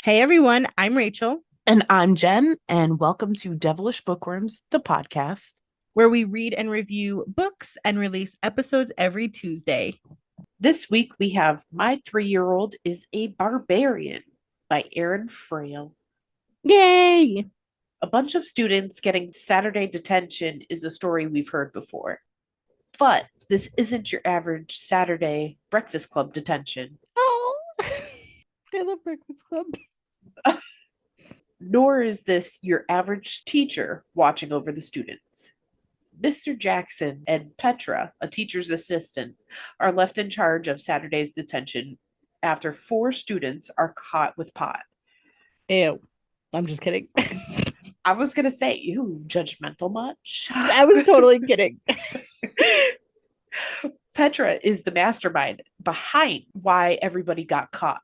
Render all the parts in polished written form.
Hey everyone, I'm Rachel, And I'm Jen, and welcome to Devilish Bookworms, the podcast. where we read and review books and release episodes every Tuesday. This week we have My 3-Year-Old is a Barbarian by Aaron Frale. Yay! A bunch of students getting Saturday detention is a story we've heard before. But this isn't your average Saturday Breakfast Club detention, Oh, I love Breakfast Club. nor is this your average teacher watching over the students. Mr. Jackson and Petra, a teacher's assistant, are left in charge of Saturday's detention after 4 students are caught with pot. Ew. I'm just kidding. I was going to say, ew, judgmental much? I was totally kidding. Petra is the mastermind behind why everybody got caught.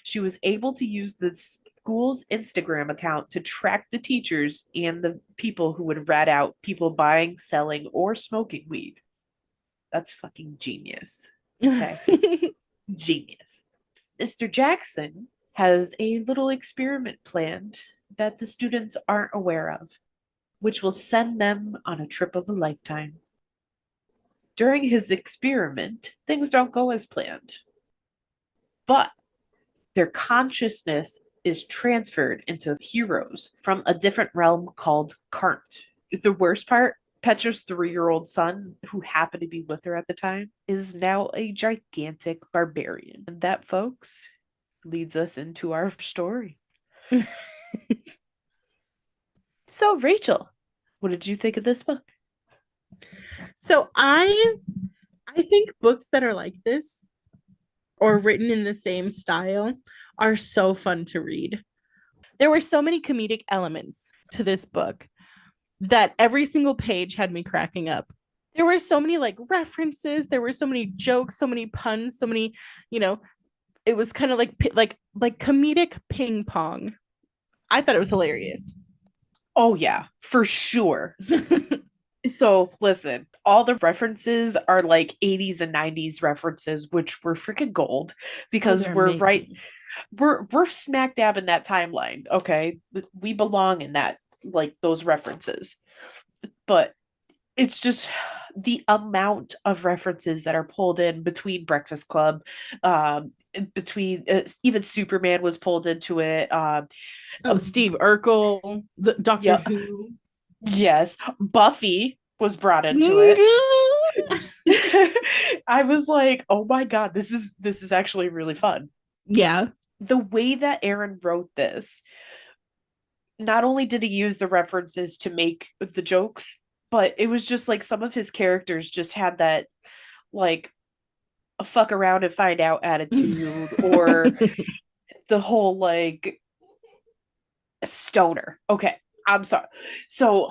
She was able to use the school's Instagram account to track the teachers and the people who would rat out people buying, selling, or smoking weed. That's fucking genius. Okay. Genius. Mr. Jackson has a little experiment planned that the students aren't aware of, which will send them on a trip of a lifetime. During his experiment, things don't go as planned, but their consciousness is transferred into heroes from a different realm called Karnt. The worst part, Petra's 3-year-old son, who happened to be with her at the time, is now a gigantic barbarian. And that, folks, leads us into our story. So, Rachel, what did you think of this book? So I think books that are like this or written in the same style are so fun to read. There were so many comedic elements to this book that every single page had me cracking up. There were so many like references, there were so many jokes, so many puns, so many, you know, it was kind of like comedic ping pong. I thought it was hilarious. Oh, yeah, for sure. So, listen, all the references are like 80s and 90s references, which were freaking gold Oh, because they're amazing. we're smack dab in that timeline, okay? We belong in that, like those references. But it's just the amount of references that are pulled in between Breakfast Club, between even Superman was pulled into it. Oh, Steve Urkel, the Doctor Yeah, Who. yes, Buffy was brought into it. I was like, oh my god, this is actually really fun. Yeah. The way that Aaron wrote this, not only did he use the references to make the jokes, but it was just like some of his characters just had that like a fuck around and find out attitude, or the whole like stoner. Okay, I'm sorry. So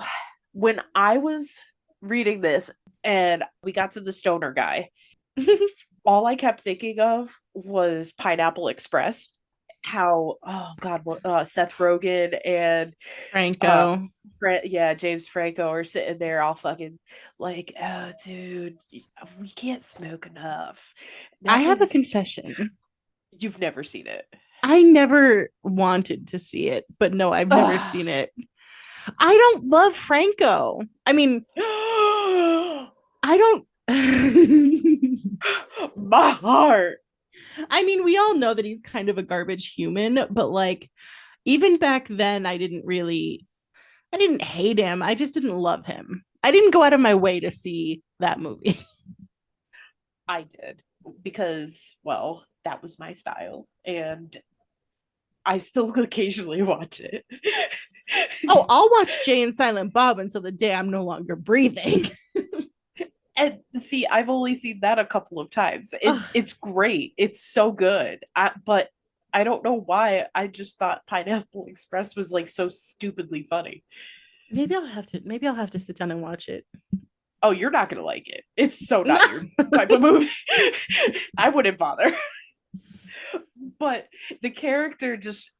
when I was reading this and we got to the stoner guy, all I kept thinking of was Pineapple Express. How, oh God, what Seth Rogen and uh Franco. Yeah, James Franco are sitting there all fucking like, oh dude, we can't smoke enough. I have a Nothing's confession. You've never seen it. I never wanted to see it, but no, I've never seen it. I don't love Franco. I mean, I don't. My heart. I mean, we all know that he's kind of a garbage human, but like, even back then, I didn't hate him. I just didn't love him. I didn't go out of my way to see that movie. I did because, well, that was my style, and I still occasionally watch it. Oh, I'll watch Jay and Silent Bob until the day I'm no longer breathing. And see, I've only seen that a couple of times. Ugh, It's great. It's so good. But I don't know why. I just thought Pineapple Express was like so stupidly funny. maybe I'll have to sit down and watch it. Oh, you're not gonna like it. It's so not your type of movie. I wouldn't bother. But the character just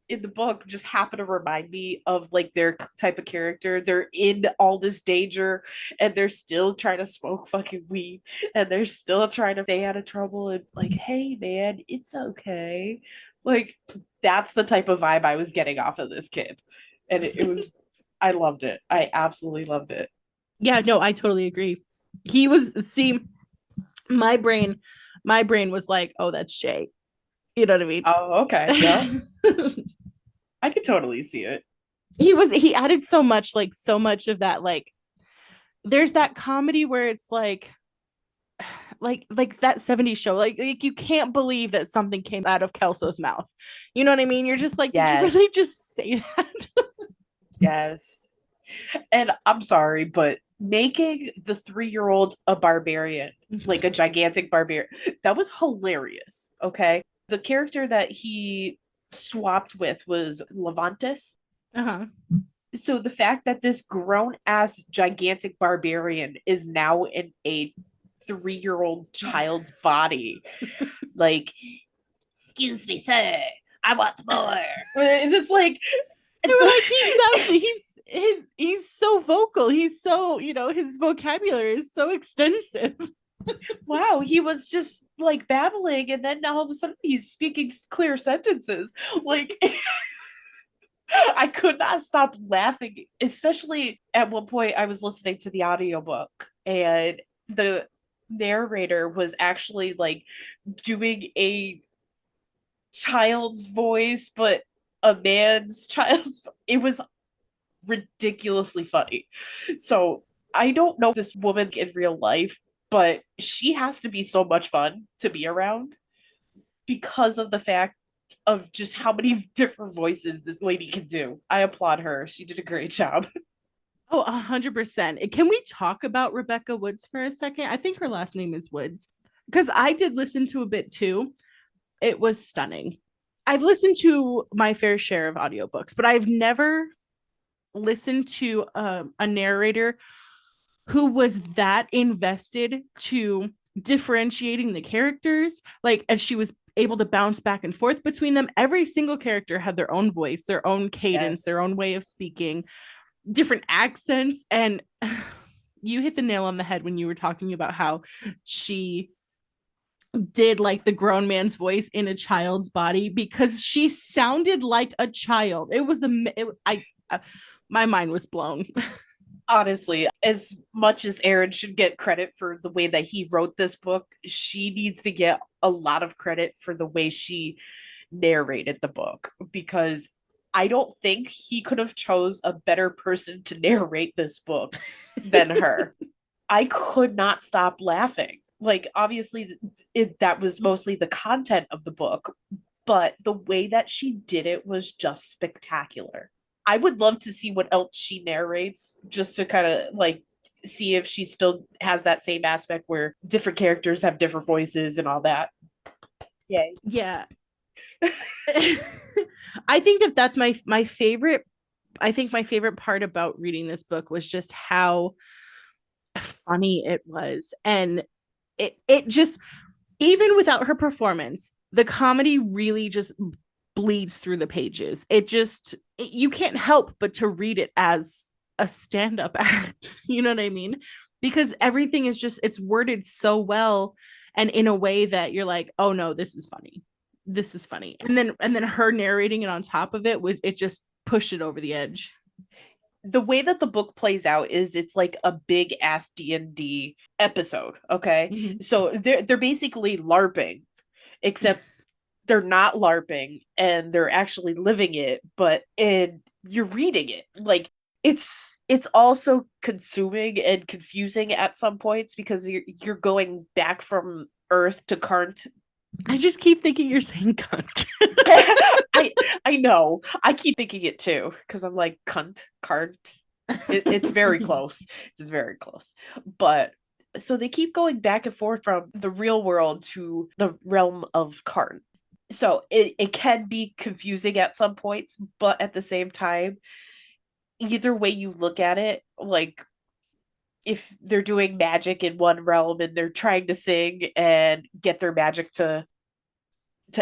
in the book just happen to remind me of like their type of character. They're in all this danger and they're still trying to smoke fucking weed and they're still trying to stay out of trouble and like, hey man, it's okay. Like that's the type of vibe I was getting off of this kid. And it was I loved it. I absolutely loved it. Yeah, no, I totally agree. He was see my brain, my brain was like, oh, that's Jay. You know what I mean? Oh, okay. Yeah. I could totally see it. He added so much, like so much of that, like there's that comedy where it's like that 70s show, like you can't believe that something came out of Kelso's mouth. You know what I mean? You're just like, did you really Yes. just say that? Yes. And I'm sorry, but making the 3-year-old a barbarian, like a gigantic barbarian, that was hilarious. Okay. The character that he swapped with was Levantis. Uh-huh. So the fact that this grown ass gigantic barbarian is now in a 3-year-old child's body, like, excuse me, sir, I want more. It's like, Like he sounds, he's so vocal, he's so, his vocabulary is so extensive. wow, he was just like babbling, and then all of a sudden he's speaking clear sentences. Like, I could not stop laughing, especially at one point I was listening to the audiobook and the narrator was actually like doing a child's voice, but a man's child's. It was ridiculously funny. So I don't know this woman in real life, but she has to be so much fun to be around because of the fact of just how many different voices this lady can do. I applaud her. She did a great job. Oh, 100%. Can we talk about Rebecca Woods for a second? I think her last name is Woods, because I did listen to a bit too. It was stunning. I've listened to my fair share of audiobooks, but I've never listened to a narrator who was that invested to differentiating the characters, like as she was able to bounce back and forth between them. Every single character had their own voice, their own cadence, their Yes. own way of speaking, different accents. And you hit the nail on the head when you were talking about how she did like the grown man's voice in a child's body, because she sounded like a child. It was my mind was blown. Honestly, as much as Aaron should get credit for the way that he wrote this book, she needs to get a lot of credit for the way she narrated the book because I don't think he could have chose a better person to narrate this book than her. I could not stop laughing. Like obviously that was mostly the content of the book, but the way that she did it was just spectacular. I would love to see what else she narrates just to kind of like see if she still has that same aspect where different characters have different voices and all that. Yay. Yeah. I think that's my favorite. I think my favorite part about reading this book was just how funny it was. And it just, even without her performance, the comedy really just bleeds through the pages. You can't help but to read it as a stand-up act. You know what I mean? Because everything is just, it's worded so well and in a way that you're like, oh no, this is funny. This is funny. And then her narrating it on top of it was, it just pushed it over the edge. The way that the book plays out is it's like a big ass D&D episode, okay? Mhm. So they're basically LARPing, except they're not LARPing and they're actually living it, but you're reading it. Like it's also consuming and confusing at some points because you're going back from Earth to current. I just keep thinking you're saying cunt. I I know. I keep thinking it too because I'm like cunt, cart. It's very close. It's very close. But so they keep going back and forth from the real world to the realm of Karn. So it can be confusing at some points, but at the same time, either way you look at it, like if they're doing magic in one realm and they're trying to sing and get their magic to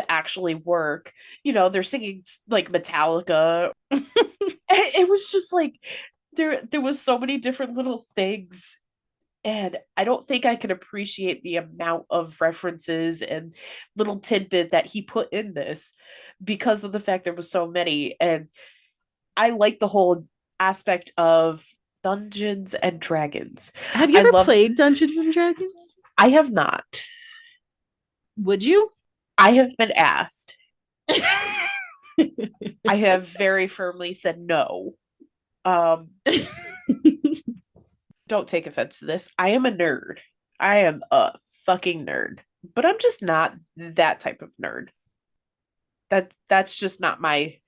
actually work, they're singing like Metallica. It was just like there was so many different little things, and I don't think I can appreciate the amount of references and little tidbit that he put in this because of the fact there was so many. And I like the whole aspect of Dungeons and Dragons. Have you I ever love, played Dungeons and Dragons? I have not. Would you? I have been asked. I have very firmly said no. Um, don't take offense to this. I am a nerd. I am a fucking nerd. But I'm just not that type of nerd. That's just not my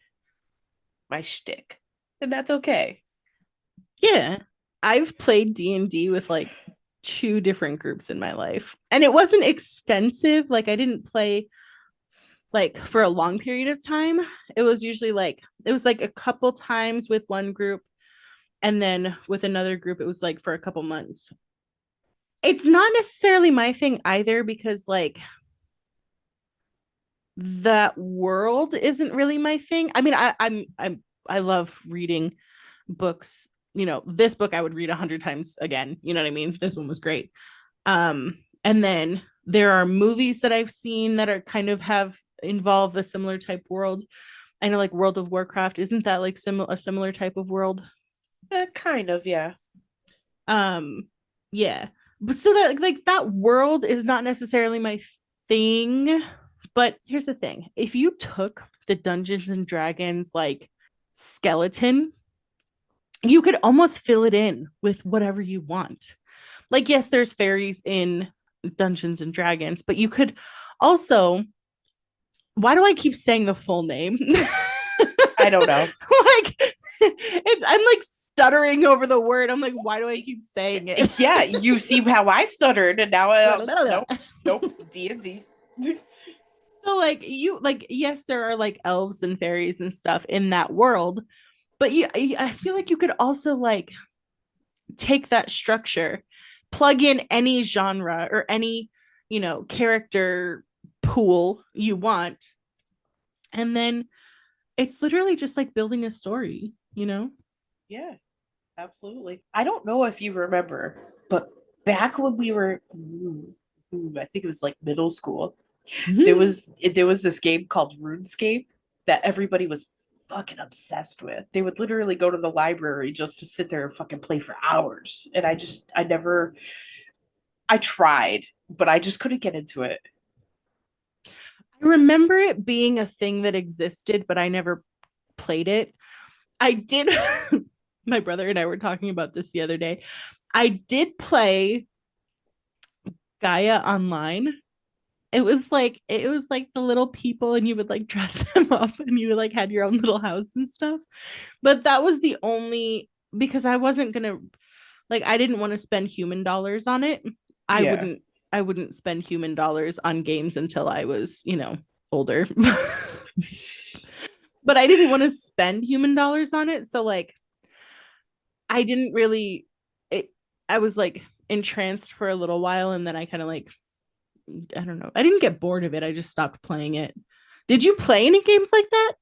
shtick. And that's okay. Yeah. I've played D&D with like two different groups in my life. And it wasn't extensive. Like I didn't play like for a long period of time. It was usually like it was like a couple times with one group and then with another group it was like for a couple months. It's not necessarily my thing either because like that world isn't really my thing. I mean, I love reading books. You know, this book I would read 100 times again. You know what I mean? This one was great. And then there are movies that I've seen that are kind of have involved a similar type world. I know like World of Warcraft, isn't that like a similar type of world? Kind of, yeah. Um, yeah. But so that like that world is not necessarily my thing. But here's the thing. If you took the Dungeons and Dragons like skeleton, you could almost fill it in with whatever you want. Like, yes, there's fairies in Dungeons and Dragons, but you could also. Why do I keep saying the full name? I don't know. Like, I'm like stuttering over the word. I'm like, why do I keep saying it? Yeah, you see how I stuttered, and now nope, nope, D&D. So like you like yes, there are like elves and fairies and stuff in that world, but I feel like you could also like take that structure, plug in any genre or any, character pool you want, and then it's literally just like building a story, you know? Yeah, absolutely. I don't know if you remember, but back when we were, I think it was like middle school, there was this game called RuneScape that everybody was fucking obsessed with. They would literally go to the library just to sit there and fucking play for hours. And I never, I tried, but I just couldn't get into it. I remember it being a thing that existed, but I never played it. I did. My brother and I were talking about this the other day. I did play Gaia Online. It was like the little people and you would like dress them up and you would like had your own little house and stuff. But that was the only because I wasn't gonna like I didn't want to spend human dollars on it. I Yeah. wouldn't I wouldn't spend human dollars on games until I was, older. But I didn't want to spend human dollars on it. So like I didn't really it I was like entranced for a little while and then I kind of like I don't know. I didn't get bored of it. I just stopped playing it. Did you play any games like that?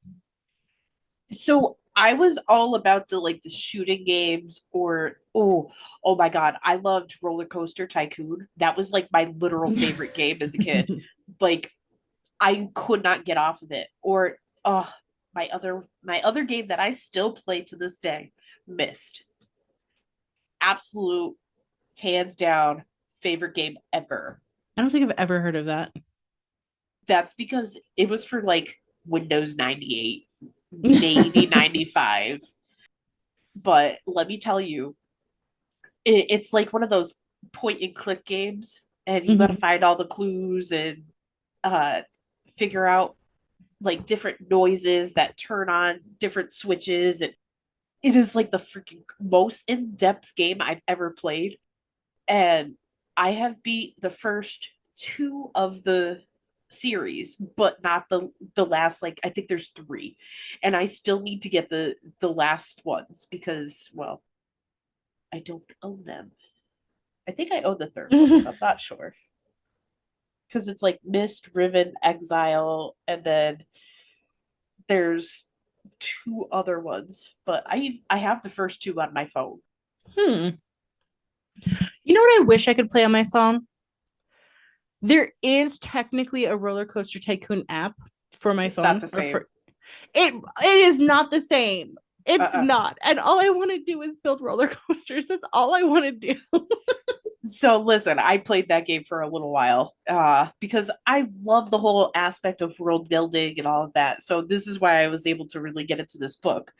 So I was all about the shooting games or oh my God, I loved Roller Coaster Tycoon. That was like my literal favorite game as a kid. Like I could not get off of it. Or my other game that I still play to this day, Mist. Absolute hands down favorite game ever. I don't think I've ever heard of that. That's because it was for like Windows 98, maybe 95. But let me tell you, it's like one of those point and click games, and you got to Mhm. find all the clues and uh, figure out like different noises that turn on different switches. And it is like the freaking most in depth game I've ever played. And I have beat the first two of the series, but not the last. Like I think there's three, and I still need to get the last ones because well, I don't own them. I think I own the third one, but I'm not sure because it's like Mist, Riven, Exile, and then there's two other ones. But I have the first two on my phone. Hmm. You know what I wish I could play on my phone? There is technically a roller coaster tycoon app for my It's not phone the or same. for it is not the same. It's Uh-uh. not. And all I want to do is build roller coasters. That's all I want to do. So listen, I played that game for a little while because I love the whole aspect of world building and all of that. So this is why I was able to really get into this book.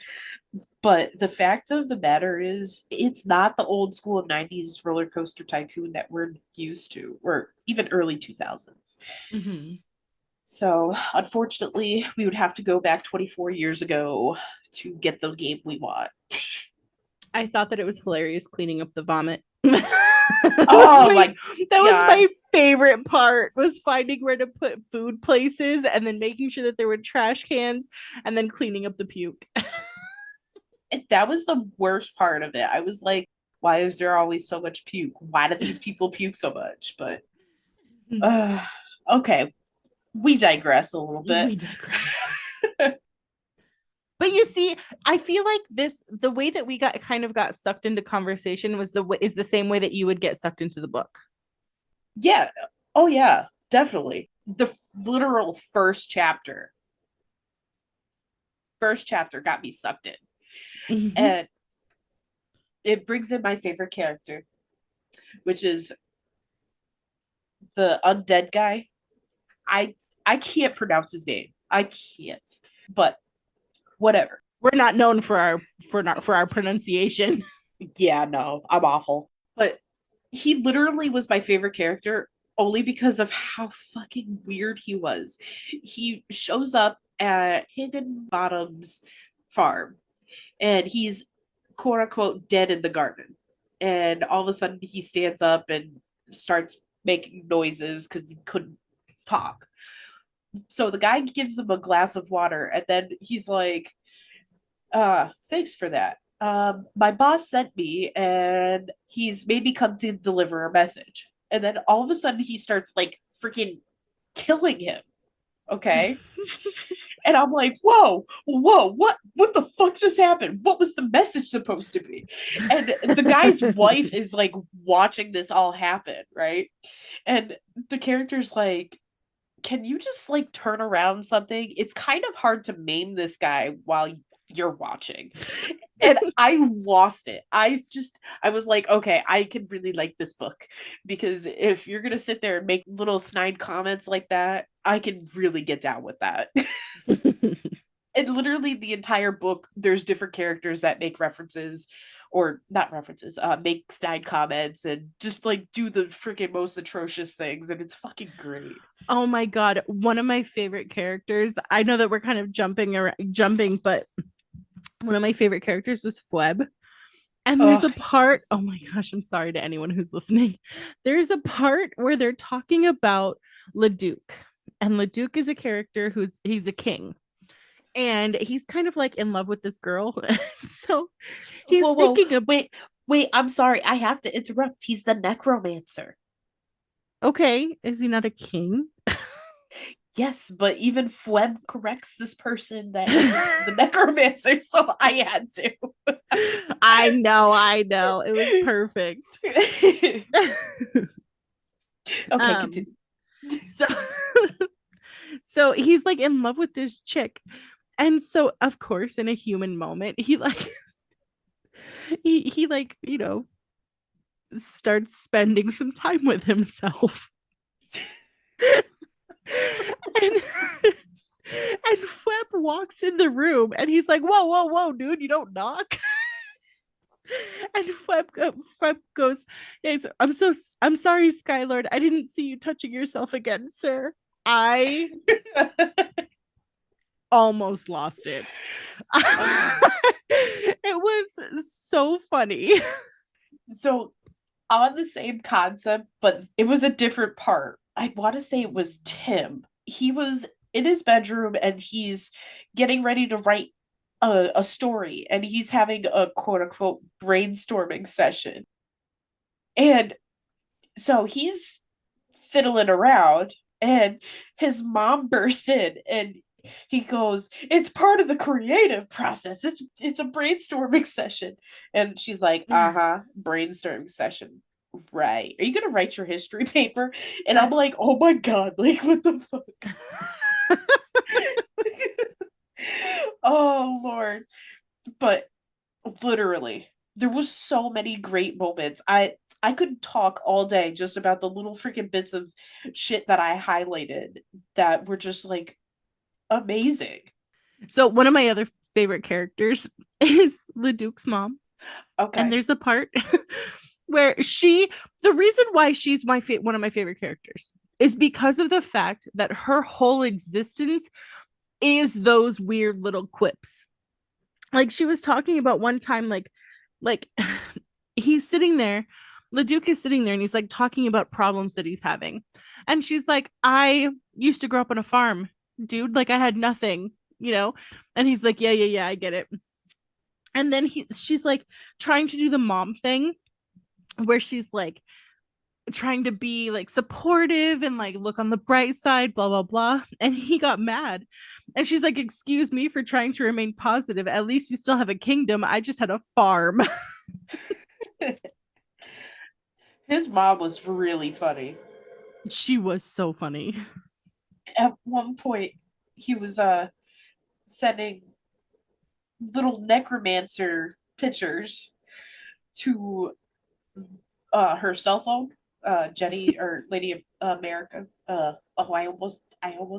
But the fact of the matter is, it's not the old school 90s roller coaster tycoon that we're used to, or even early 2000s. Mhm. So, unfortunately, we would have to go back 24 years ago to get the game we want. I thought that it was hilarious cleaning up the vomit. Oh my That was God. my favorite part, was finding where to put food places and then making sure that there were trash cans and then cleaning up the puke. That was the worst part of it. I was like, why is there always so much puke? Why do these people puke so much? But, uh, okay, we digress a little bit. We digress. But you see, I feel like the way that we got sucked into conversation is the same way that you would get sucked into the book. Yeah. Oh, yeah, definitely. The literal first chapter got me sucked in. Mhm. And it brings in my favorite character, which is the undead guy. I I can't pronounce his name. I can't. But whatever. We're not known for our pronunciation. Yeah, no, I'm awful. But he literally was my favorite character only because of how fucking weird he was. He shows up at Higginbottom's farm and he's quote unquote dead in the garden. And all of a sudden he stands up and starts making noises because he couldn't talk. So the guy gives him a glass of water and then he's like, thanks for that. My boss sent me and he's made me come to deliver a message. And then all of a sudden he starts like freaking killing him. Okay. And I'm like, whoa, what the fuck just happened? What was the message supposed to be? And the guy's wife is like watching this all happen, right? And the character's like, can you just like turn around something? It's kind of hard to maim this guy while you're watching. And I lost it. I was like, okay, I can really like this book because if you're gonna sit there and make little snide comments like that, I can really get down with that. And literally the entire book, there's different characters that make references or not references, make snide comments and just like do the freaking most atrocious things, and it's fucking great. Oh my god, one of my favorite characters. I know that we're kind of jumping, but one of my favorite characters was Fleb. And there's Oh, a part, yes. oh my gosh, I'm sorry to anyone who's listening. There's a part where they're talking about Leduc. And Leduc is a character he's a king. And he's kind of like in love with this girl. So he's Whoa, thinking of, wait, I'm sorry, I have to interrupt. He's the necromancer. okay, is he not a king? Yes, but even Fleb corrects this person that isn't the necromancer, so I had to. I know. It was perfect. Okay, um, continue. so so he's like in love with this chick. And so of course, in a human moment, he like he like, starts spending some time with himself. and and Fleb walks in the room and he's like, whoa, dude, you don't knock. And Fleb goes, yes, I'm sorry, Skylord. I didn't see you touching yourself again, sir. I almost lost it. It was so funny. So on the same concept, but it was a different part. I want to say it was Tim. He was in his bedroom and he's getting ready to write a story and he's having a quote unquote brainstorming session. And so he's fiddling around and his mom bursts in and he goes, it's part of the creative process, it's a brainstorming session. And she's like, uh-huh, brainstorming session, right? Are you gonna write your history paper? And I'm like, oh my god, like what the fuck. Oh Lord. But literally, there was so many great moments. I could talk all day just about the little freaking bits of shit that I highlighted that were just like amazing. So one of my other favorite characters is Leduc's mom. And Okay. there's a part where the reason why she's one of my favorite characters is because of the fact that her whole existence is those weird little quips. Like she was talking about one time, like he's sitting there, Leduc is sitting there and he's like talking about problems that he's having. And she's like, I used to grow up on a farm, dude. Like I had nothing, you know? And he's like, yeah, I get it. And then she's like trying to do the mom thing where she's like trying to be like supportive and like look on the bright side, blah blah blah. And he got mad. And she's like, excuse me for trying to remain positive. At least you still have a kingdom. I just had a farm. His mom was really funny. She was so funny. At one point, he was sending little necromancer pictures to her cell phone, Jenny or Lady America. Oh, I almost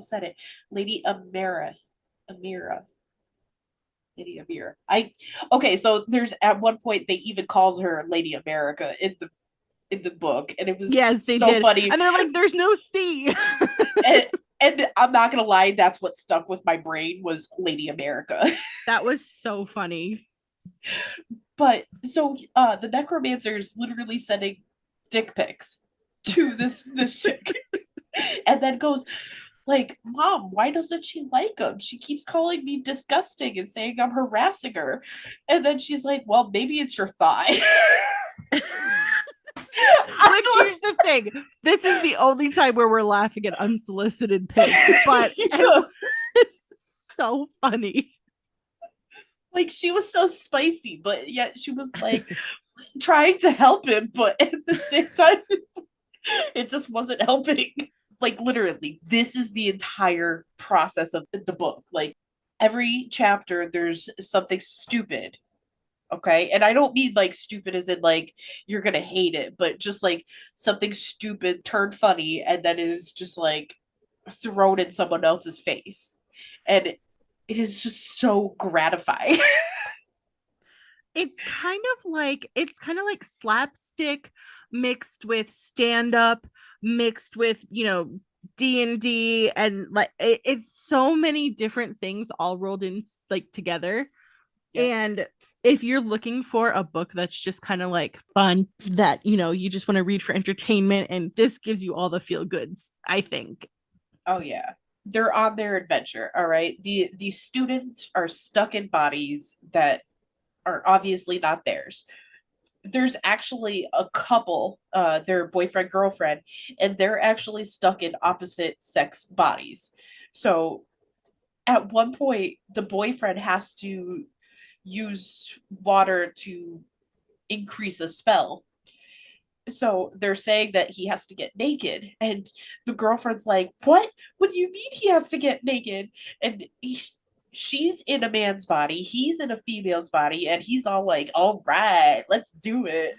said it. Lady Amira. Lady Amira. I okay, so there's at one point they even called her Lady America in the book, and it was Yes, they so did. funny. And they're like, there's no C. And, and I'm not gonna lie, that's what stuck with my brain was Lady America. That was so funny. But so the necromancer is literally sending dick pics to this chick, and then goes like, "Mom, why doesn't she like him? She keeps calling me disgusting and saying I'm harassing her." And then she's like, "Well, maybe it's your thigh." Which here's the thing. This is the only time where we're laughing at unsolicited pics, but Yeah. it's so funny. Like she was so spicy, but yet she was like trying to help him, but at the same time, it just wasn't helping. Like literally, this is the entire process of the book. Like every chapter, there's something stupid. Okay. And I don't mean like stupid as in like you're gonna hate it, but just like something stupid turned funny and then it is just like thrown in someone else's face. And it is just so gratifying. It's kind of like slapstick mixed with stand up mixed with D&D and like it's so many different things all rolled in like together. Yep. And if you're looking for a book that's just kind of like fun that you just want to read for entertainment, and this gives you all the feel goods, I think. Oh yeah. They're on their adventure, all right? The students are stuck in bodies that are obviously not theirs. There's actually a couple, their boyfriend girlfriend, and they're actually stuck in opposite sex bodies. So at one point, the boyfriend has to use water to increase a spell. So they're saying that he has to get naked, and the girlfriend's like, what do you mean he has to get naked? And she's in a man's body, he's in a female's body, and he's all like, all right, let's do it.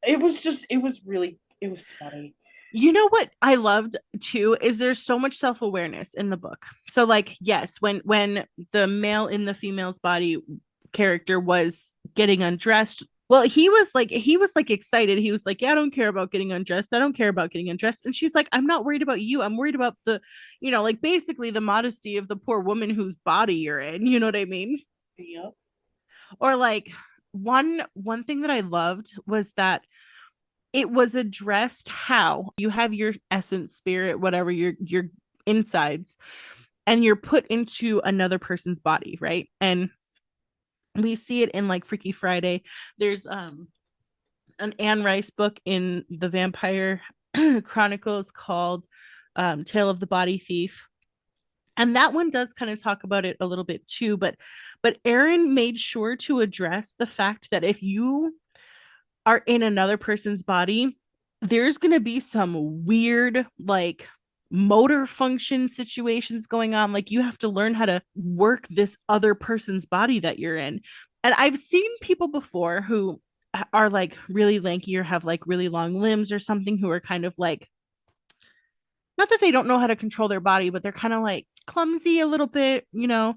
It was funny. You know what I loved too is there's so much self-awareness in the book. So like yes, when the male in the female's body character was getting undressed, well he was like excited. He was like, "Yeah, I don't care about getting undressed. I don't care about getting undressed." And she's like, "I'm not worried about you. I'm worried about like basically the modesty of the poor woman whose body you're in." You know what I mean? Yep. Or like one thing that I loved was that it was addressed how you have your essence, spirit, whatever, your insides, and you're put into another person's body, right? And we see it in like Freaky Friday. There's an Anne Rice book in the Vampire Chronicles called Tale of the Body Thief. And that one does kind of talk about it a little bit too, but Aaron made sure to address the fact that if you are in another person's body, there's going to be some weird, like motor function situations going on. Like you have to learn how to work this other person's body that you're in. And I've seen people before who are like really lanky or have like really long limbs or something, who are kind of like, not that they don't know how to control their body, but they're kind of like clumsy a little bit, you know?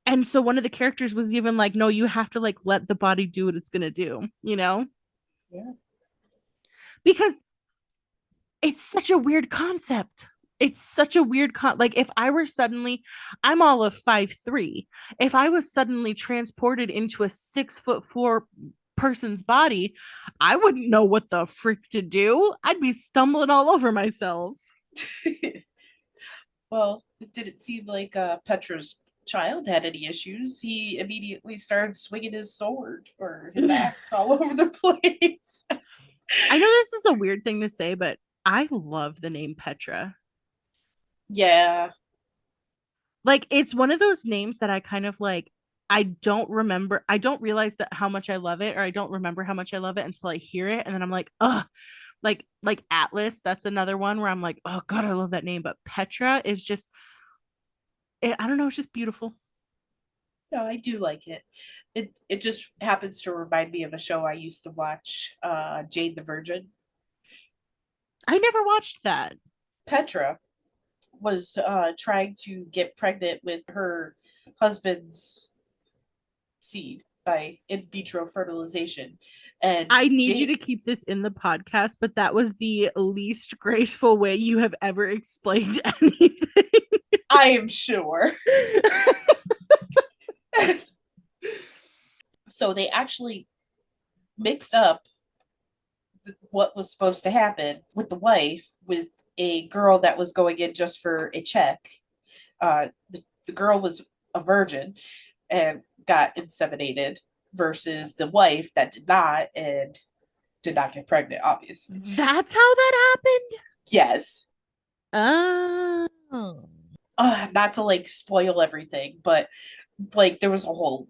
And so one of the characters was even like, no, you have to like let the body do what it's going to do, you know? Yeah. Because it's such a weird concept. It's such a weird like if I were suddenly, I'm all of 5'3". If I was suddenly transported into a 6'4" person's body, I wouldn't know what the frick to do. I'd be stumbling all over myself. Well, it didn't seem like Petra's child had any issues. He immediately started swinging his sword or his I axe all over the place. know this is a weird thing to say, but I love the name Petra. Yeah. Like it's one of those names that I kind of like, I don't remember, I don't realize that how much I love it, or I don't remember how much I love it until I hear it, and then I'm like, ugh. Like Atlas, that's another one where I'm like, oh god, I love that name. But Petra is just, I don't know, it's just beautiful. No, I do like it. It just happens to remind me of a show I used to watch, Jade the Virgin. I never watched that. Petra was trying to get pregnant with her husband's seed by in vitro fertilization. And I need you Jade, to keep this in the podcast, but that was the least graceful way you have ever explained anything. I am sure. So they actually mixed up what was supposed to happen with the wife with a girl that was going in just for a check. The girl was a virgin and got inseminated versus the wife that did not and did not get pregnant, obviously. That's how that happened. Yes. Oh, Not to like spoil everything, but like there was a whole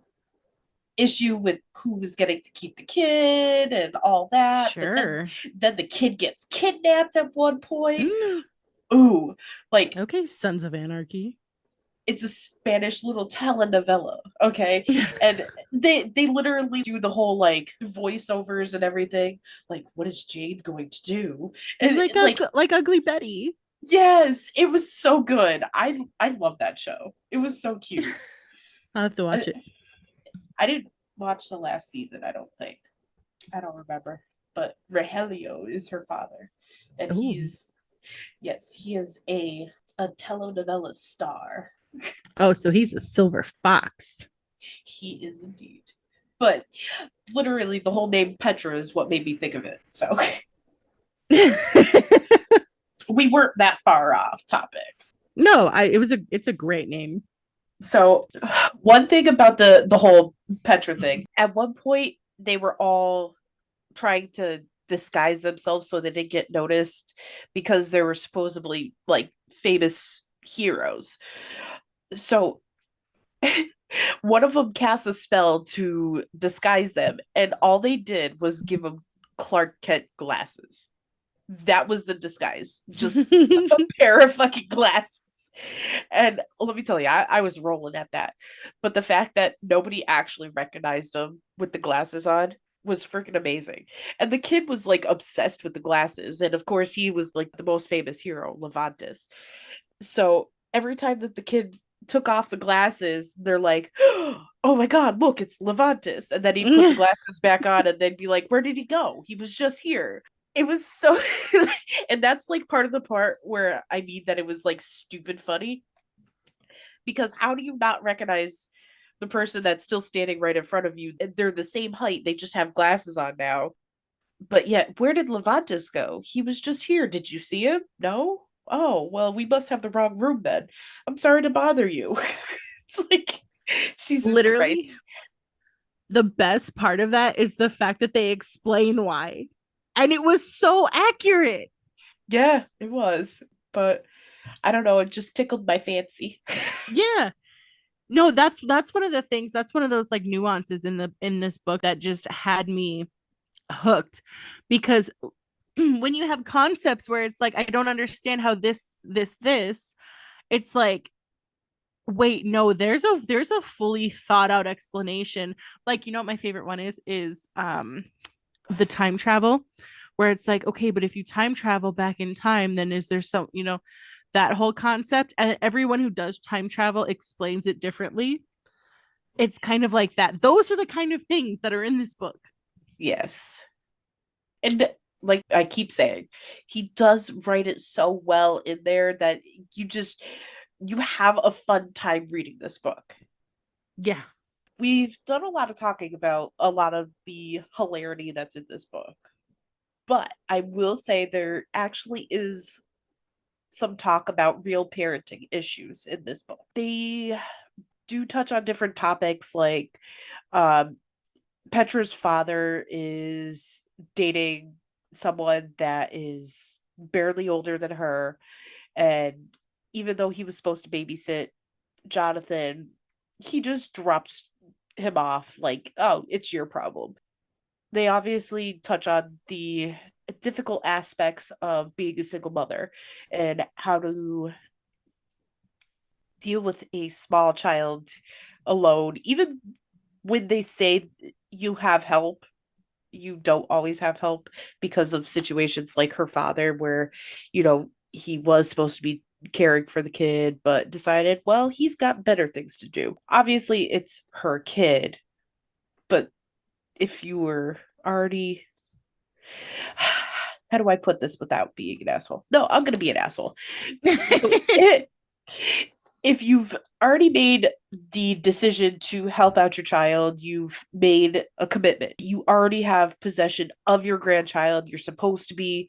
issue with who was getting to keep the kid and all that. But sure. then the kid gets kidnapped at one point. Mm, Ooh, like okay, Sons of Anarchy. it's a Spanish little telenovela, okay? And they literally do the whole like voiceovers and everything. Like, what is Jade going to do? And like, Like Ugly Betty. yes, it was so good. I love that show. It was so cute. I'll have to I, watch it. I didn't watch the last season, I don't think. I don't remember. But Rogelio is her father. And Oh. yes, he is a telenovela star. Oh, so he's a silver fox. He is indeed. But literally, the whole name Petra is what made me think of it. So we weren't that far off topic. No, it's a great name. So one thing about the whole Petra thing, at one point they were all trying to disguise themselves so they didn't get noticed because they were supposedly like famous heroes. So one of them cast a spell to disguise them, and all they did was give them Clark Kent glasses. That was the disguise, just a pair of fucking glasses. And let me tell you, I was rolling at that. But the fact that nobody actually recognized him with the glasses on was freaking amazing. And the kid was like obsessed with the glasses. And of course, he was like the most famous hero, Levantis. So every time that the kid took off the glasses, they're like, oh my God, look, it's Levantis. And then he'd put the glasses back on and they'd be like, where did he go? He was just here. It was so, and that's like part of the part where I mean that it was like stupid funny. Because how do you not recognize the person that's still standing right in front of you? They're the same height, they just have glasses on now. But yet, where did Levantis go? He was just here. Did you see him? No? Oh, well, we must have the wrong room then. I'm sorry to bother you. It's like, Jesus Christ. Literally, the best part of that is the fact that they explain why. And it was so accurate. Yeah, it was. But I don't know, it just tickled my fancy. Yeah. No, that's one of the things, that's one of those like nuances in this book that just had me hooked, because when you have concepts where it's like, I don't understand how this, it's like, wait, no, there's a fully thought out explanation. Like, you know what my favorite one is the time travel, where it's like, okay, but if you time travel back in time, then is there some, that whole concept, and everyone who does time travel explains it differently. It's kind of like that. Those are the kind of things that are in this book. Yes. And like I keep saying, he does write it so well in there that you have a fun time reading this book. Yeah. We've done a lot of talking about a lot of the hilarity that's in this book, but I will say there actually is some talk about real parenting issues in this book. They do touch on different topics like um Petra's father is dating someone that is barely older than her. And even though he was supposed to babysit Jonathan, he just drops him off like, oh, it's your problem. They obviously touch on the difficult aspects of being a single mother and how to deal with a small child alone. Even when they say you have help, you don't always have help because of situations like her father, where, he was supposed to be caring for the kid, but decided, well, he's got better things to do. Obviously, it's her kid, but if you were already, how do I put this without being an asshole? No, I'm going to be an asshole. So if you've already made the decision to help out your child, you've made a commitment, you already have possession of your grandchild, you're supposed to be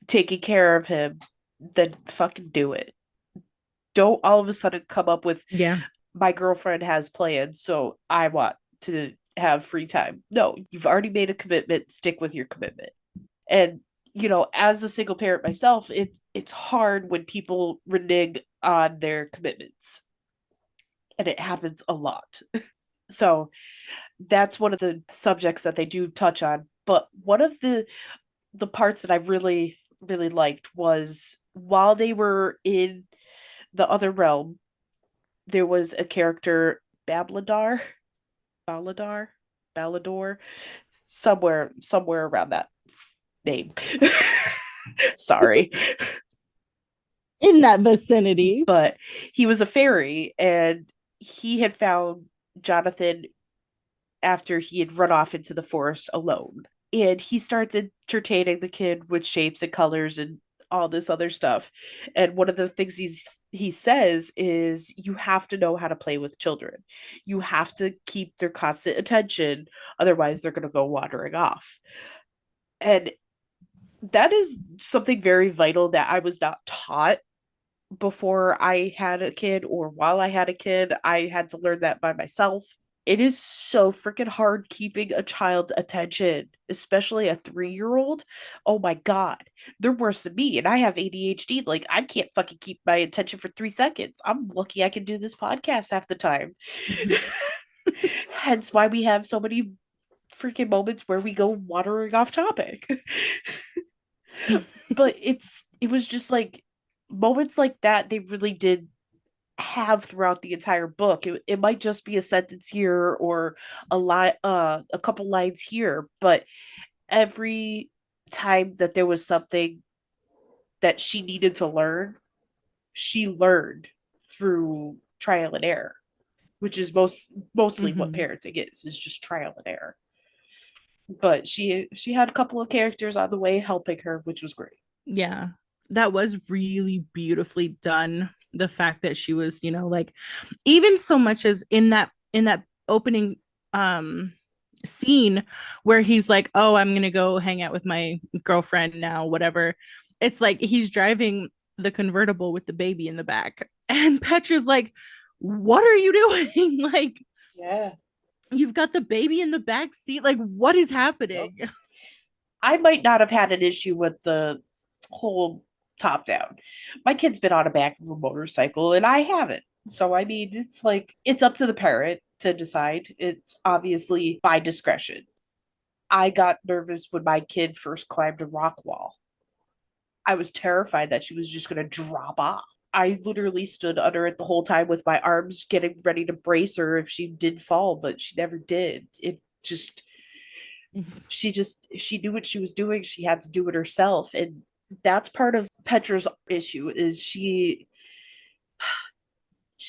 taking care of him, then fucking do it. Don't all of a sudden come up with, Yeah. my girlfriend has plans, so I want to have free time. No, you've already made a commitment, stick with your commitment. And as a single parent myself, it's hard when people renege on their commitments, and it happens a lot. So that's one of the subjects that they do touch on. But one of the parts that I really really liked was, while they were in the other realm, there was a character, Babladar, Baladar, Balador, somewhere around that name. Sorry. In that vicinity. But he was a fairy, and he had found Jonathan after he had run off into the forest alone. And he starts entertaining the kid with shapes and colors and all this other stuff. And one of the things he says is, you have to know how to play with children. You have to keep their constant attention, otherwise they're going to go wandering off. And that is something very vital that I was not taught before I had a kid, or while I had a kid. I had to learn that by myself. It is so freaking hard keeping a child's attention, especially a 3-year-old. Oh my God. They're worse than me. And I have ADHD. Like, I can't fucking keep my attention for 3 seconds. I'm lucky I can do this podcast half the time. Hence why we have so many freaking moments where we go wandering off topic. But it was just like moments like that they really did have throughout the entire book. It might just be a sentence here or a couple lines here, but every time that there was something that she needed to learn, she learned through trial and error, which is mostly what Mm-hmm. parenting is just trial and error. But she had a couple of characters on the way helping her, which was great. Yeah. That was really beautifully done. The fact that she was, like, even so much as in that opening scene where he's like, "Oh, I'm going to go hang out with my girlfriend now, whatever." It's like he's driving the convertible with the baby in the back. And Petra's like, "What are you doing?" Like, Yeah. you've got the baby in the back seat. Like, what is Yep. happening? I might not have had an issue with the whole top down. My kid's been on the back of a motorcycle and I haven't. So I mean, it's like it's up to the parent to decide. It's obviously by discretion. I got nervous when my kid first climbed a rock wall. I was terrified that she was just going to drop off. I literally stood under it the whole time with my arms getting ready to brace her if she did fall, but she never did. It she knew what she was doing. She had to do it herself. And that's part of Petra's issue is she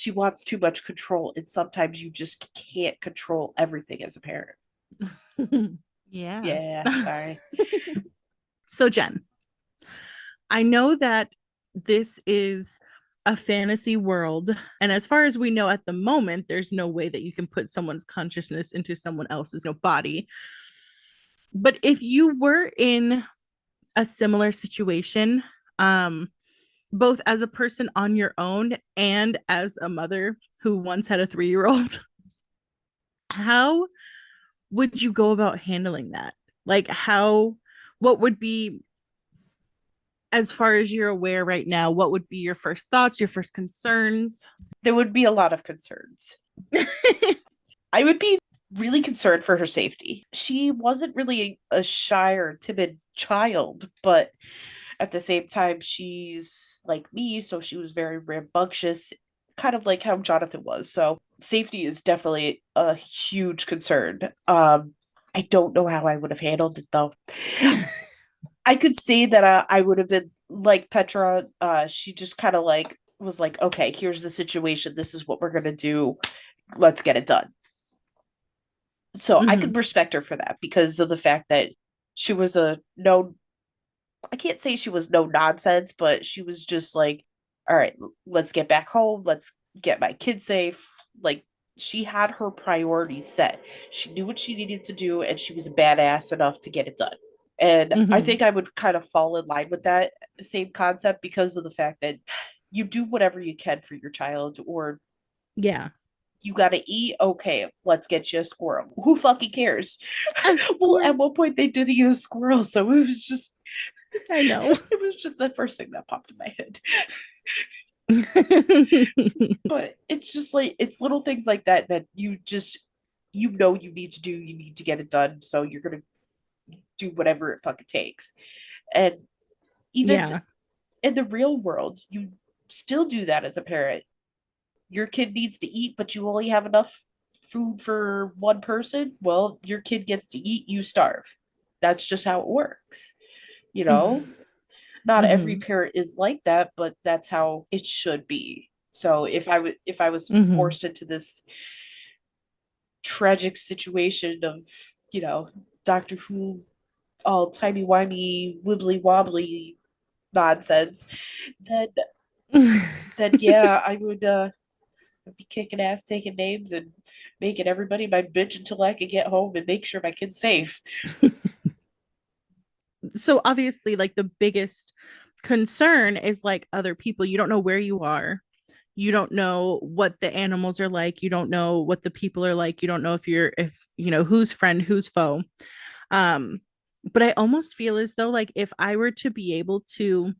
wants too much control. And sometimes you just can't control everything as a parent. Yeah. Yeah, sorry. So, Jen, I know that this is a fantasy world. And as far as we know at the moment, there's no way that you can put someone's consciousness into someone else's body. But if you were in a similar situation, both as a person on your own and as a mother who once had a 3-year-old, how would you go about handling that? Like, what would be, as far as you're aware right now, what would be your first thoughts, your first concerns? There would be a lot of concerns. I would be really concerned for her safety. She wasn't really a shy or timid child, but at the same time, she's like me, so she was very rambunctious, kind of like how Jonathan was. So safety is definitely a huge concern. I don't know how I would have handled it though. I could say that I would have been like Petra. She just kind of like was like, okay, here's the situation. This is what we're gonna do. Let's get it done. So I Mm-hmm. could respect her for that because of the fact that she was a no, I can't say she was no nonsense, but she was just like, all right, let's get back home. Let's get my kid safe. Like she had her priorities set. She knew what she needed to do and she was a badass enough to get it done. And I Mm-hmm. think I would kind of fall in line with that same concept because of the fact that you do whatever you can for your child or Yeah. you gotta eat. Okay, let's get you a squirrel. Who fucking cares? A Well, at squirrel. one point they did eat a squirrel, so it was just I know. it was just the first thing that popped in my head. But it's just like it's little things like that that you just you need to do, you need to get it done, so you're gonna do whatever it fucking takes. And even Yeah. in the real world, you still do that as a parent. Your kid needs to eat, but you only have enough food for one person. Well, your kid gets to eat, you starve. That's just how it works. You know, not every Mm-hmm. parent is like that, but that's how it should be. So if I was Mm-hmm. forced into this tragic situation of, Doctor Who all timey wimey wibbly wobbly nonsense, then then yeah, I would be kicking ass, taking names, and making everybody my bitch until I could get home and make sure my kid's safe. So obviously, like, the biggest concern is like other people. You don't know where you are. You don't know what the animals are like. You don't know what the people are like. You don't know if who's friend, who's foe. Um, but I almost feel as though, like, if I were to be able to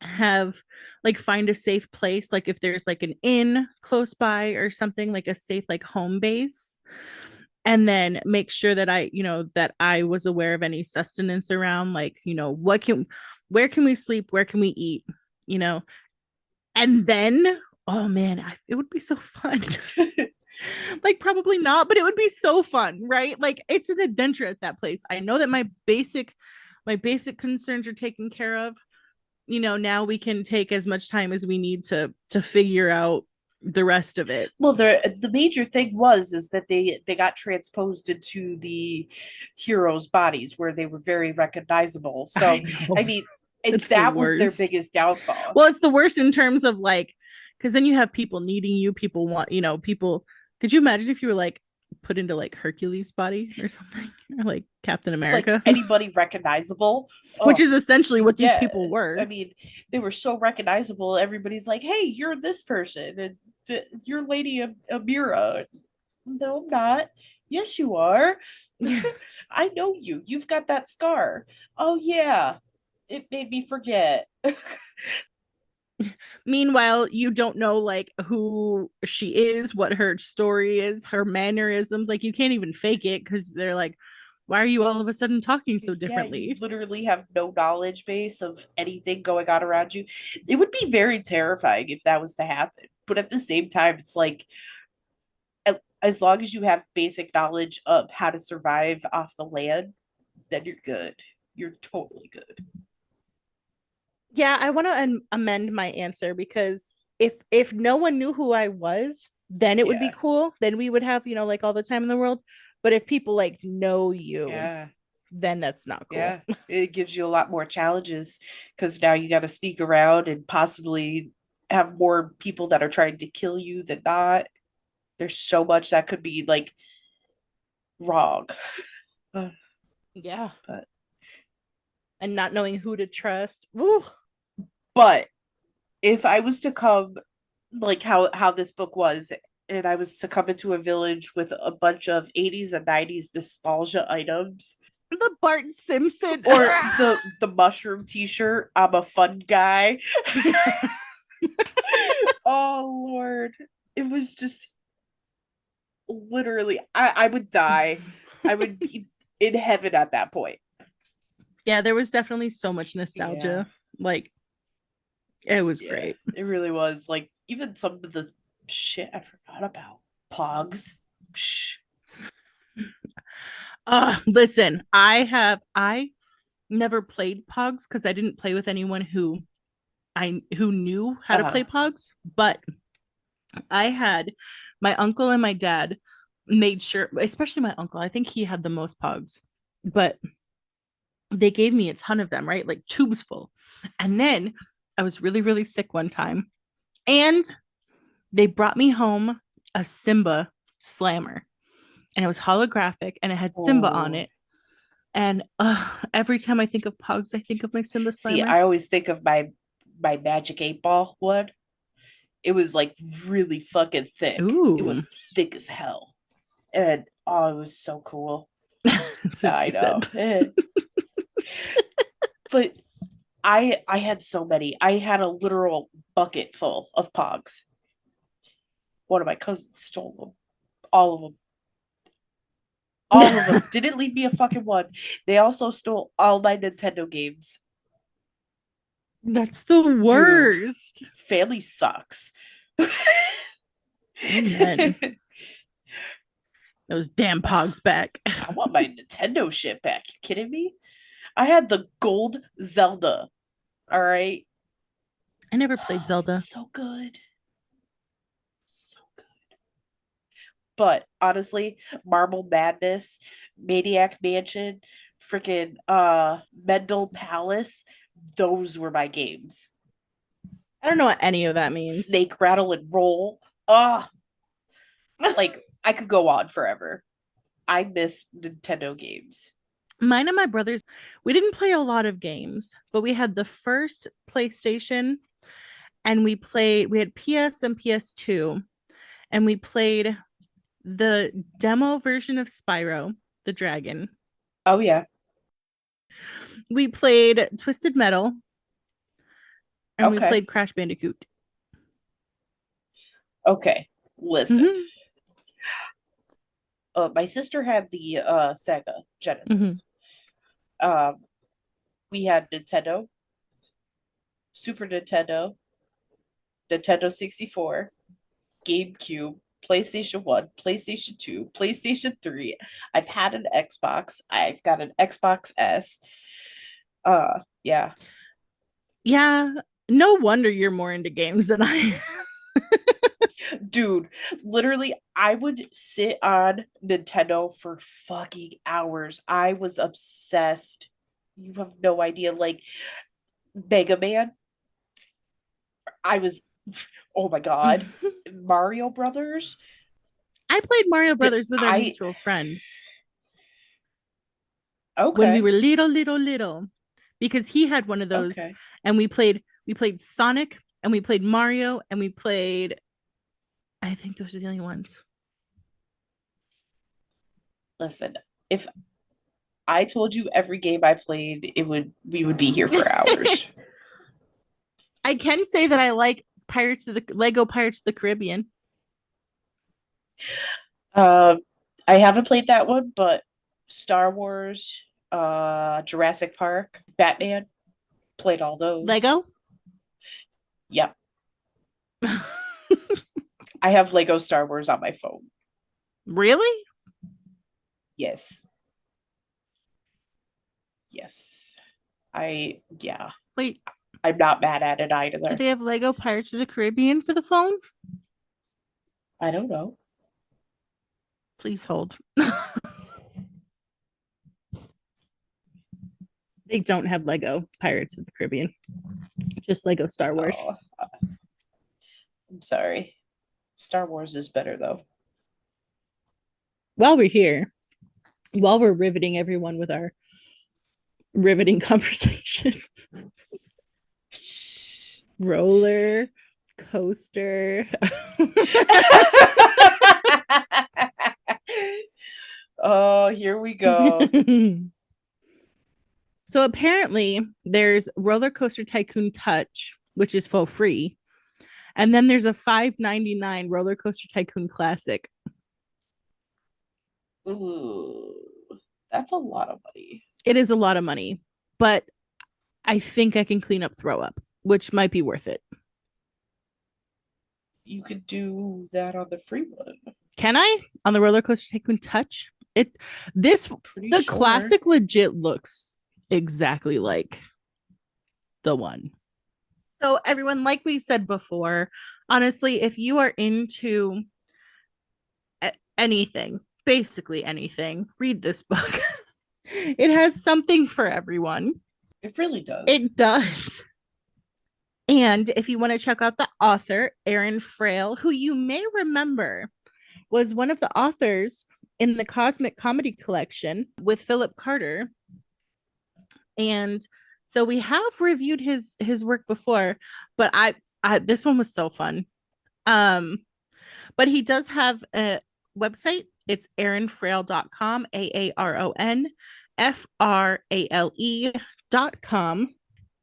have, like, find a safe place, like if there's like an inn close by or something, like a safe like home base, and then make sure that I was aware of any sustenance around, like, where can we sleep, where can we eat, you know and then, oh man, it would be so fun. Like, probably not, but it would be so fun, right? Like, it's an adventure at that place. I know that my basic concerns are taken care of. Now we can take as much time as we need to figure out the rest of it. Well, the major thing was is that they got transposed into the heroes' bodies where they were very recognizable. I So, know. I mean, It's the that was their worst. biggest downfall. Well, it's the worst in terms of, like, because then you have people needing you, people want, people. Could you imagine if you were like put into like Hercules' body or something, or like Captain Like America, anybody recognizable. which Oh, is essentially what these yeah. people I were. mean, they were so recognizable. Everybody's like, "Hey, you're this person, and you're Lady Amira." No, I'm not. Yes, you are. Yeah. I know you. You've got that scar. Oh yeah. It made me forget. Meanwhile, you don't know, like, who she is, what her story is, her mannerisms. Like, you can't even fake it because they're like, Why are you all of a sudden talking so Yeah, you differently? literally have no knowledge base of anything going on around you. It would be very terrifying if that was to happen. But at the same time, it's like as long as you have basic knowledge of how to survive off the land, then you're good. You're totally good. Yeah, I want to amend my answer because if no one knew who I was, then it would be Yeah. cool. Then we would have, like all the time in the world. But if people like know you, Yeah. then that's not cool. Yeah. It gives you a lot more challenges because now you got to sneak around and possibly have more people that are trying to kill you than not. There's so much that could be like wrong. Yeah. But And not knowing who to trust. Woo. but if I was to come like how this book was and I was to come into a village with a bunch of 80s and 90s nostalgia items The Bart Simpson. or the mushroom t-shirt, I'm a fun guy. Oh Lord. It was just literally I would die. I would be in heaven at that point. Yeah, there was definitely so much Yeah. nostalgia. Like it was Yeah. great. It really was. Like even some of the shit I forgot about. Pogs. Psh. Listen, I never played Pogs because I didn't play with anyone who knew how to Uh-huh. play Pogs, but I had my uncle and my dad made sure, especially my uncle, I think he had the most Pogs, but they gave me a ton of them, right? Like tubes full. And then I was really, really sick one time, and they brought me home a Simba slammer, and it was holographic and it had Simba on Oh. it. And every time I think of Pogs, I think of my Simba See, slammer. I always think of my Magic 8 Ball one. It was like really fucking thick. It Ooh, was thick as hell. And oh, it was so cool. that's what I she know. said. But I had so many. I had a literal bucket full of pogs. One of my cousins stole them. All of them. All of them. Didn't leave me a fucking one. They also stole all my Nintendo games. That's the Dude, worst. family sucks. Amen. I Those damn Pogs back. want my Nintendo shit back. You kidding me? I had the gold Zelda. All right. I never played Zelda. So good. So good. But honestly, Marble Madness, Maniac Mansion, freaking Mendel Palace, those were my games. I don't know what any of that means. Snake Rattle and Roll. Oh, like I could go on forever. I miss Nintendo games. Mine and my brothers, we didn't play a lot of games, but we had the first PlayStation, and we had PS and PS2, and we played the demo version of Spyro the Dragon. Oh yeah. We played Twisted Metal, and we Okay. played Crash Bandicoot. Okay. Listen. Mm-hmm. My sister had the Sega Mm-hmm. Genesis. Um, we had Nintendo, Super Nintendo, Nintendo 64, GameCube, PlayStation 1, PlayStation 2, PlayStation 3. I've had an Xbox. I've got an Xbox S. Yeah. Yeah, no wonder you're more into games than I am. Dude, literally I would sit on Nintendo for fucking hours. I was obsessed. You have no idea. Like Mega Man, I was oh my god. Mario Brothers. I played Mario Did Brothers with our I mutual friend when we okay. were little, because he had one of those, Okay. and we played Sonic, and we played Mario, and we played, I think those are the only ones. Listen, if I told you every game I played, it would we would be here for hours. I can say that I like Lego Pirates of the Caribbean. Um, I haven't played that one, but Star Wars, Jurassic Park, Batman. Played all those. Lego? Yep. I have Lego Star Wars on my phone. Really? Yes. Yes. Yeah. Wait, I'm not mad at it do either. they have Lego Pirates of the Caribbean for the phone? I don't know. Please hold. They don't have Lego Pirates of the Caribbean, just Lego Star Wars. Oh, I'm sorry. Star Wars is better though. While we're here, while we're riveting everyone with our riveting conversation, roller coaster. Oh, here we go. So apparently there's Roller Coaster Tycoon Touch, which is for free. And then there's a $5.99 Roller Coaster Tycoon Classic. Ooh, that's a lot of money. It is a lot of money, but I think I can clean up throw up, which might be worth it. You could do that on the free one. Can I? On the Roller Coaster Tycoon Touch? Pretty The sure. classic legit looks exactly like the one. So everyone, like we said before, honestly, if you are into anything, basically anything, read this book. It has something for everyone. It really does. It does. And if you want to check out the author, Aaron Frale, who you may remember was one of the authors in the Cosmic Comedy Collection with Philip Carter. And so we have reviewed his work before, but I this one was so fun. But he does have a website. It's aaronfrale.com, AARONFRALE.com.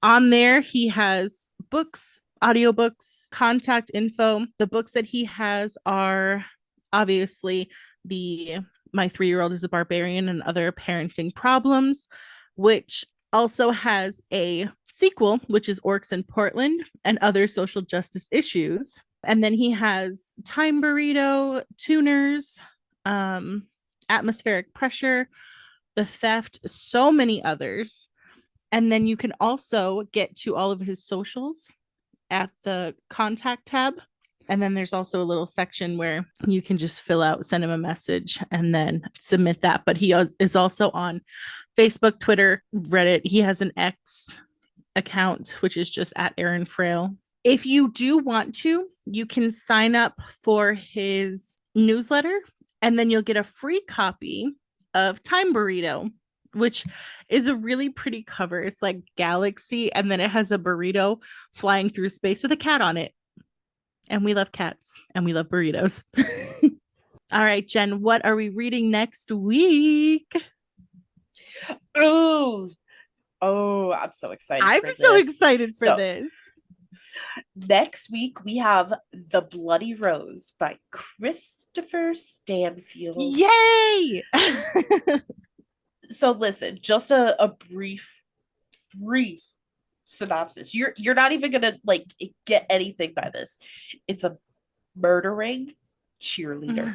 On there, he has books, audiobooks, contact info. The books that he has are obviously the My 3-Year-Old is a Barbarian and Other Parenting Problems, which also has a sequel, which is Orcs in Portland and Other Social Justice Issues. And then he has Time Burrito, Tuners, Atmospheric Pressure, The Theft, so many others. And then you can also get to all of his socials at the contact tab. And then there's also a little section where you can just fill out, send him a message, and then submit that. But he is also on Facebook, Twitter, Reddit. He has an X account, which is just at Aaron Frale. If you do want to, you can sign up for his newsletter, and then you'll get a free copy of Time Burrito, which is a really pretty cover. It's like Galaxy, and then it has a burrito flying through space with a cat on it. And we love cats and we love burritos. All right, Jen, what are we reading next week? Oh, I'm so excited. I'm so excited for this. Next week, we have The Bloody Rose by Christopher Stanfield. Yay! So listen, just a brief synopsis. You're not even gonna like get anything by this. It's a murdering cheerleader.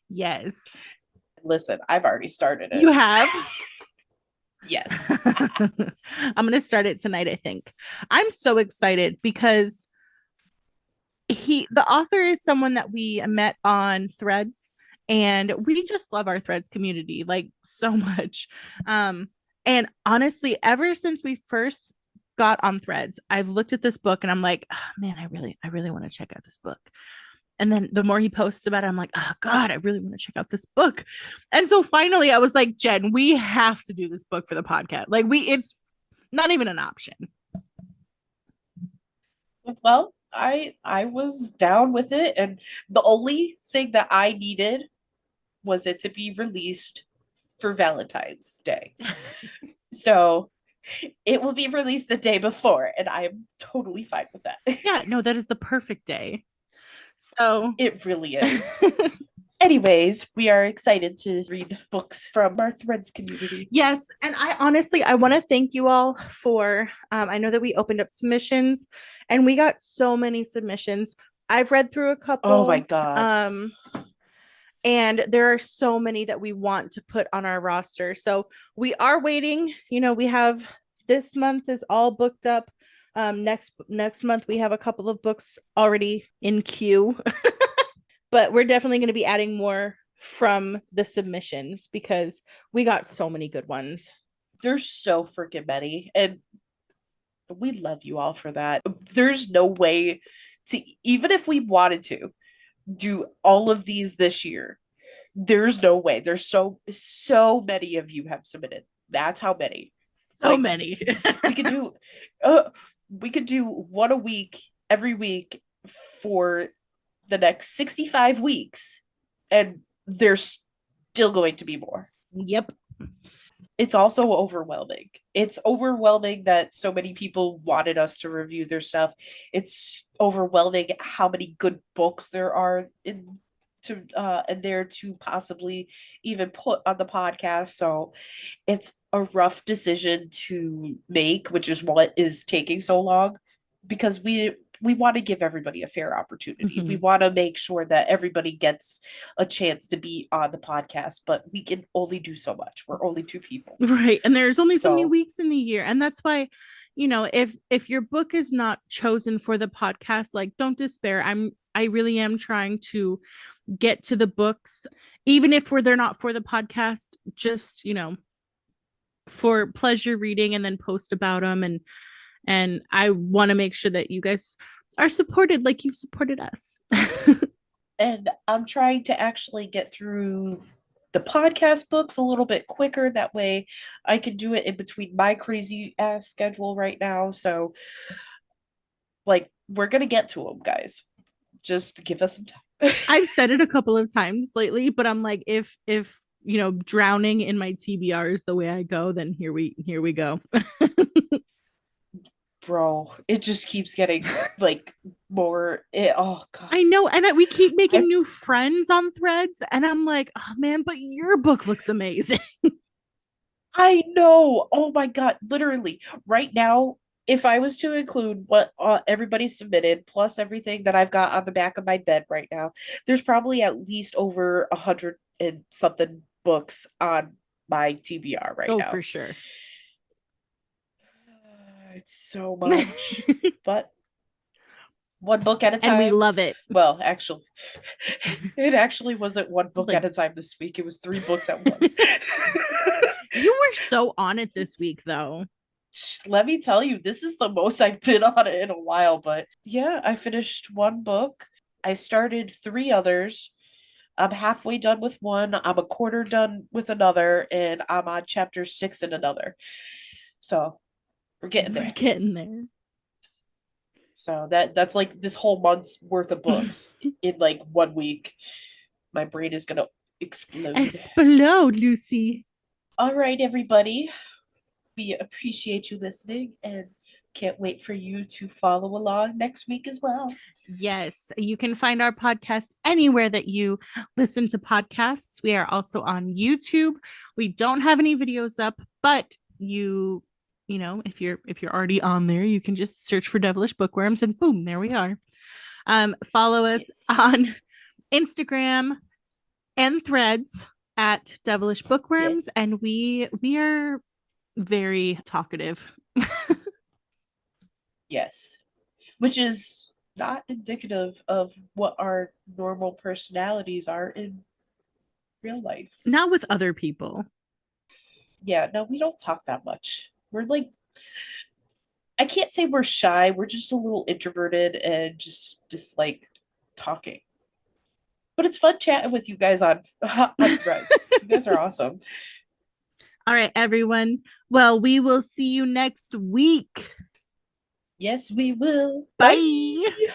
Yes. Listen, I've already started it. You have? Yes. I'm gonna start it tonight, I think. I'm so excited because the author is someone that we met on Threads, and we just love our Threads community like so much. And honestly, ever since we first got on Threads, I've looked at this book and I'm like, oh, man, I really want to check out this book. And then the more he posts about it, I'm like, oh God, I really want to check out this book. And so finally I was like, Jen, we have to do this book for the podcast. Like it's not even an option. Well, I was down with it, and the only thing that I needed was it to be released for Valentine's Day. So it will be released the day before, and I am totally fine with that. Yeah, no, that is the perfect day. So it really is. Anyways, we are excited to read books from our Threads community. Yes, and I want to thank you all for I know that we opened up submissions and we got so many submissions. I've read through a couple. Oh my God. And there are so many that we want to put on our roster. So we are waiting. We have this month is all booked up. Next month we have a couple of books already in queue. But we're definitely going to be adding more from the submissions because we got so many good ones. There's so freaking many. And we love you all for that. There's no way to, even if we wanted to, do all of these this year. There's no way. There's so many of you have submitted. That's how many. So many. we could do we could do one a week every week for the next 65 weeks, and there's still going to be more. Yep. It's also overwhelming. It's overwhelming that so many people wanted us to review their stuff. It's overwhelming how many good books there are in to and there to possibly even put on the podcast. So it's a rough decision to make, which is what is taking so long, because we want to give everybody a fair opportunity. Mhm. We want to make sure that everybody gets a chance to be on the podcast, but we can only do so much. We're only two people. Right. And there's only so many So- weeks in the year. And that's why, if your book is not chosen for the podcast, like don't despair. I really am trying to get to the books, even if they're not for the podcast, just, for pleasure reading and then post about them. And I want to make sure that you guys are supported like you supported us. And I'm trying to actually get through the podcast books a little bit quicker. That way I can do it in between my crazy ass schedule right now. So, like, we're going to get to them, guys. Just give us some time. I've said it a couple of times lately, but I'm like, if drowning in my TBR is the way I go, then here we go. Bro, it just keeps getting like more. Oh God, I know, and we keep making new friends on Threads, and I'm like, oh man, but your book looks amazing. I know. Oh my God, literally right now. If I was to include what everybody submitted plus everything that I've got on the back of my bed right now, there's probably at least over 100 and something books on my TBR right now. Oh, for sure. It's so much, but one book at a time. And we love it. Well, actually, it actually wasn't one book at a time this week. It was 3 books at once. You were so on it this week, though. Let me tell you, this is the most I've been on it in a while. But yeah, I finished 1 book. I started 3 others. I'm halfway done with 1. I'm a quarter done with another, and I'm on chapter 6 in another. So we're getting there. We're getting there. So that's like this whole month's worth of books in like 1 week. My brain is gonna explode. Explode, Lucy. All right, everybody. We appreciate you listening and can't wait for you to follow along next week as well. Yes, you can find our podcast anywhere that you listen to podcasts. We are also on YouTube. We don't have any videos up, but if you're already on there, you can just search for Devilish Bookworms and boom, there we are. Follow us on Instagram and Threads at Devilish Bookworms, and we are very talkative. Yes, which is not indicative of what our normal personalities are in real life. Not with other people. Yeah, no, we don't talk that much. We're like, I can't say we're shy. We're just a little introverted and just like talking. But it's fun chatting with you guys on Threads. You guys are awesome. All right, everyone. Well, we will see you next week. Yes, we will. Bye. Bye.